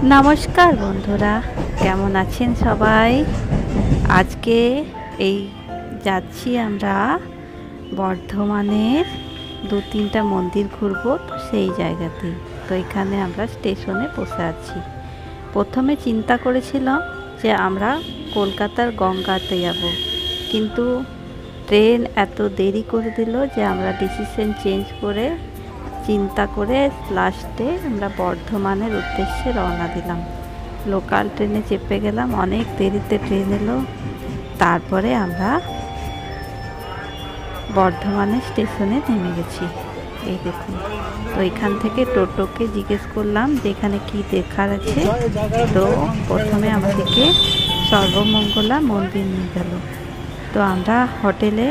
নমস্কার বন্ধুরা, কেমন আছেন সবাই? আজকে এই যাচ্ছি আমরা বর্ধমানের 2-3টা মন্দির ঘুরবো, তো সেই জায়গাতে। তো এখানে আমরা স্টেশনে বসে আছি। প্রথমে চিন্তা করেছিলাম যে আমরা কলকাতার গঙ্গাতে যাব, কিন্তু ট্রেন এত দেরি করে দিল যে আমরা ডিসিশন চেঞ্জ করে চিন্তা করে লাস্টে আমরা বর্ধমানের উদ্দেশ্যে রওনা দিলাম। লোকাল ট্রেনে চেপে গেলাম, অনেক দেরিতে ট্রেন এলো। তারপরে আমরা বর্ধমানের স্টেশনে নেমে গেছি। এই দেখুন, তো এখান থেকে টোটোকে জিজ্ঞেস করলাম যে এখানে কী দেখার আছে। তো প্রথমে আমাদেরকে সর্বমঙ্গলা মন্দির নিয়ে গেল। তো আমরা হোটেলে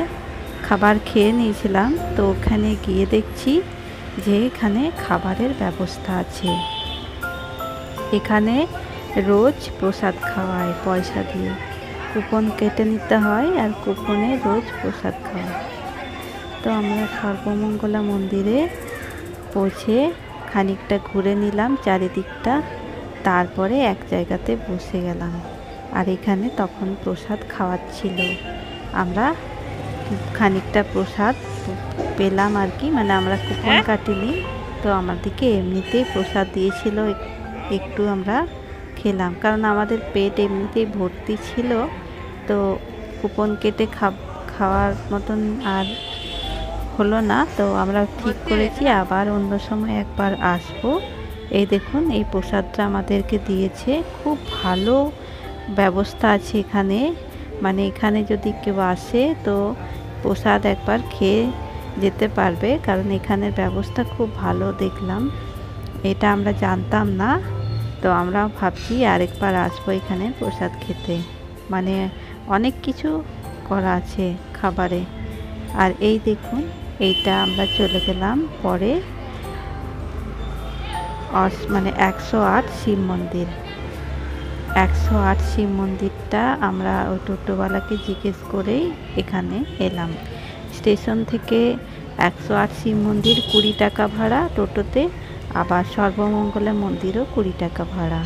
খাবার খেয়ে নিয়েছিলাম, তো ওখানে গিয়ে দেখছি যে এখানে খাবারের ব্যবস্থা আছে। এখানে রোজ প্রসাদ খাওয়ায় পয়সা দিয়ে, কুপন কেটে নিতে হয় আর কুপনে রোজ প্রসাদ খাওয়ায়। তো আমরা সর্বমঙ্গলা মন্দিরে পৌঁছে খানিকটা ঘুরে নিলাম চারিদিকটা, তারপরে এক জায়গাতে বসে গেলাম। আর এখানে তখন প্রসাদ খাওয়াচ্ছিল, আমরা খানিকটা প্রসাদ পেলাম আর কি, মানে আমরা কুপন কাটিনি, তো আমাদেরকে এমনিতেই প্রসাদ দিয়েছিল। একটু আমরা খেলাম, কারণ আমাদের পেট এমনিতেই ভর্তি ছিল, তো কুপন কেটে খাওয়ার মতন আর হলো না। তো আমরা ঠিক করেছি আবার অন্য সময় একবার আসবো। এই দেখুন, এই প্রসাদটা আমাদেরকে দিয়েছে, খুব ভালো ব্যবস্থা আছে এখানে। মানে এখানে যদি কেউ আসে তো প্রসাদ একবার খেয়ে যেতে পারবে, কারণ এখানের ব্যবস্থা খুব ভালো দেখলাম। এটা আমরা জানতাম না, তো আমরা ভাবছি আরেকবার আসবো এখানে প্রসাদ খেতে। মানে অনেক কিছু করা আছে খাবারে। আর এই দেখুন, এইটা আমরা চলে গেলাম পরে মানে 108 শিব মন্দির। 108 শিব মন্দিরটা আমরা ওই টোটোওয়ালাকে জিজ্ঞেস করেই এখানে এলাম। স্টেশন থেকে 108 শিব মন্দির 20 টাকা ভাড়া টোটোতে, আবার সর্বমঙ্গলা মন্দিরও 20 টাকা ভাড়া।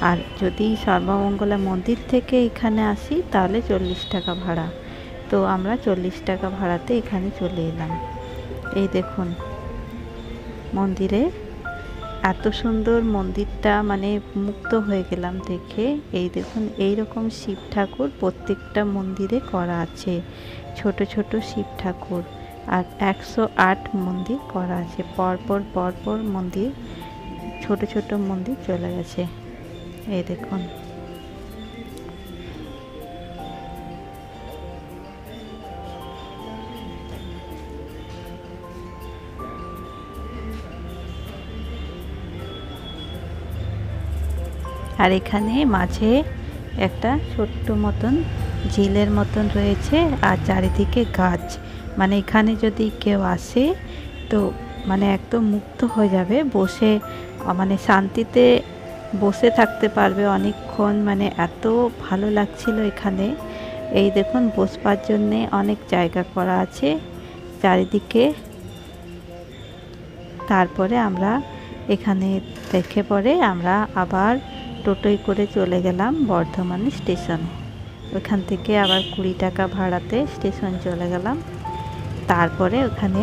আর যদি সর্বমঙ্গলা মন্দির থেকে এখানে আসি তাহলে 40 টাকা ভাড়া। তো আমরা 40 টাকা ভাড়াতে এখানে চলে এলাম। এই দেখুন মন্দিরে, এত সুন্দর মন্দিরটা, মানে মুগ্ধ হয়ে গেলাম দেখে। এই দেখুন, এই রকম শিব ঠাকুর প্রত্যেকটা মন্দিরে করা আছে, ছোট ছোট শিব ঠাকুর। আর 108 মন্দির করা আছে, পরপর মন্দির, ছোট ছোট মন্দির চলে গেছে। এই দেখুন, আর এখানে মাঝে একটা ছোট্ট মতন ঝিলের মতন রয়েছে, আর চারিদিকে গাছ। মানে এখানে যদি কেউ আসে তো মানে একদম মুক্ত হয়ে যাবে, বসে মানে শান্তিতে বসে থাকতে পারবে অনেকক্ষণ। মানে এত ভালো লাগছিল এখানে। এই দেখুন, বসবার জন্যে অনেক জায়গা করা আছে চারিদিকে। তারপরে আমরা এখানে দেখে পরে আমরা আবার টোটোয় করে চলে গেলাম বর্ধমান স্টেশন। ওখান থেকে আবার 20 টাকা ভাড়াতে স্টেশন চলে গেলাম। তারপরে ওখানে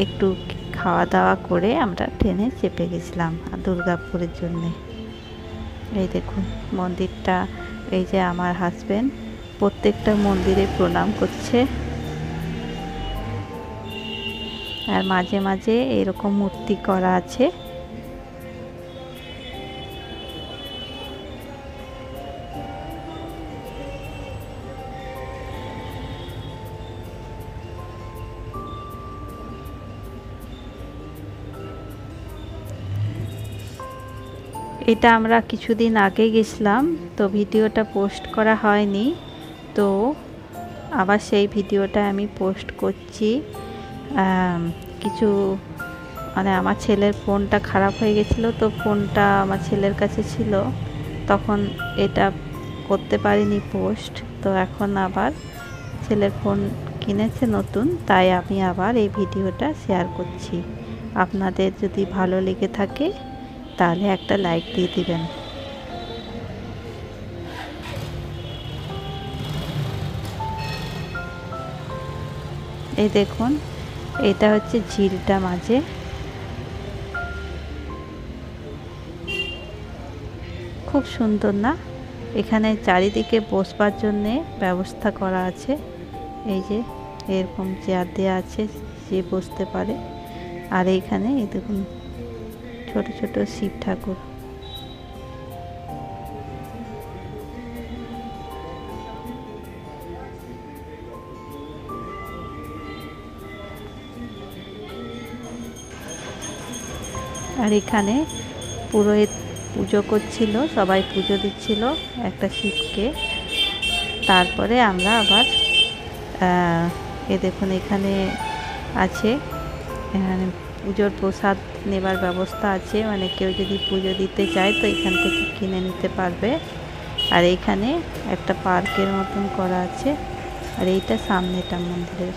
একটু খাওয়া দাওয়া করে আমরা ট্রেনে চেপে গেছিলাম দুর্গাপুরের জন্যে। এই দেখুন মন্দিরটা, এই যে আমার হাজব্যান্ড প্রত্যেকটা মন্দিরে প্রণাম করছে, আর মাঝে মাঝে এরকম মূর্তি করা আছে। এটা আমরা কিছুদিন আগে গেছিলাম, তো ভিডিওটা পোস্ট করা হয়নি, তো আবার সেই ভিডিওটা আমি পোস্ট করছি। কিছু মানে আমার ছেলের ফোনটা খারাপ হয়ে গেছিলো, তো ফোনটা আমার ছেলের কাছে ছিল, তখন এটা করতে পারিনি পোস্ট। তো এখন আবার ছেলের ফোন কিনেছে নতুন, তাই আমি আবার এই ভিডিওটা শেয়ার করছি। আপনাদের যদি ভালো লেগে থাকে তাহলে একটা লাইক দিয়ে দিবেন। এই দেখুন, এটা হচ্ছে ঝিলটা মাঝে। খুব সুন্দর না? এখানে চারিদিকে বসবার জন্যে ব্যবস্থা করা আছে। এই যে এরকম চেয়ার দেওয়া আছে, যে বসতে পারে। আর এইখানে এই দেখুন ছোট ছোট শিব ঠাকুর। আর এখানে পুরোহিত পুজো করছিল, সবাই পুজো দিচ্ছিল একটা শিবকে। তারপরে আমরা আবার এ দেখুন এখানে আছে, এখানে পুজোর প্রসাদ নেবার ব্যবস্থা আছে, মানে কেউ যদি পুজো দিতে চায় তো এখান থেকে কিনে নিতে পারবে। আর এইখানে একটা পার্কের মতন করা আছে। আর এইটা সামনেটা মন্দিরের।